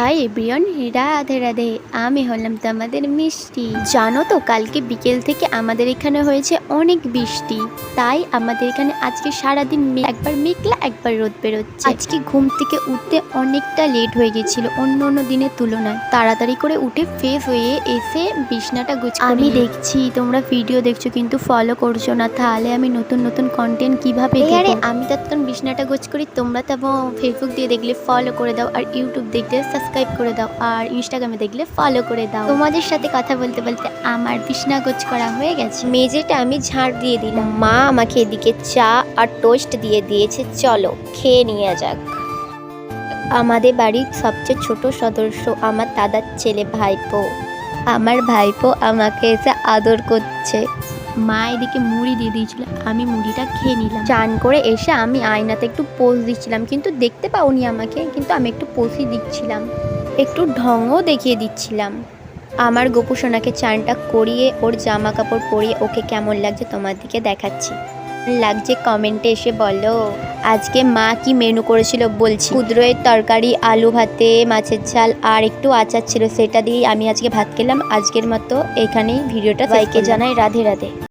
Hi everyone, Radhe Radhe. আমি হলাম তোমাদের মিষ্টি। জানো তো কালকে বিকেল থেকে আমাদের এখানে হয়েছে অনেক বৃষ্টি, তাই আমাদের এখানে আজকে সারাদিন একবার মেঘলা একবার রোদ বেরোচ্ছে। আজকে ঘুম থেকে উঠতে অনেকটা লেট হয়ে গেছিল অন্য অন্য দিনের তুলনায়। তাড়াতাড়ি করে উঠে ফ্রেশ হয়ে এসে বিছনাটা গুছিয়ে আমি দেখছি তোমরা ভিডিও দেখছো কিন্তু ফলো করছো না, তাহলে আমি নতুন নতুন কন্টেন্ট কিভাবে দেবো? আমি তখন বিছনাটা গোছ করি, তোমরা তো ফেসবুক দিয়ে দেখলে ফলো করে দাও, আর ইউটিউব দেখলে সাবস্ক্রাইব করে দাও, আর ইনস্টাগ্রামে দেখলে ফলো করে দাও। তোমাদের সাথে কথা বলতে বলতে আমার বিছনা গোছ করা হয়ে গেছে। মেঝেটা আমি ঝাড় দিয়ে দিলাম। মা আমাকে এদিকে চা আর টোস্ট দিয়ে দিয়েছে, চলো খেয়ে নিয়ে যাক। আমাদের বাড়ির সবচেয়ে ছোট সদস্য আমার দাদার ছেলে ভাইপো। আমার ভাইপো আমাকে এসে আদর করছে। মা এদিকে মুড়ি দিয়ে দিয়েছিল, আমি মুড়িটা খেয়ে নিলাম। চান করে এসে আমি আয়নাতে একটু পোজ দিচ্ছিলাম, কিন্তু দেখতে পাওনি আমাকে, কিন্তু আমি একটু পোজই দিচ্ছিলাম, একটু ঢঙও দেখিয়ে দিচ্ছিলাম। আমার গোপু সোনাকে চানটা করিয়ে ওর জামা কাপড় পরিয়ে ওকে কেমন লাগছে তোমার দিকে দেখাচ্ছি। লাগছে কমেন্টে এসে বলো। আজকে মা কি মেনু করেছিল বলছি। কুদরোয়ের তরকারি, আলু ভাতে, মাছের ঝাল আর একটু আচার ছিল, সেটা দিয়েই আমি আজকে ভাত খেলাম। আজকের মতো এখানেই ভিডিওটা, সবাইকে জানাই রাধে রাধে।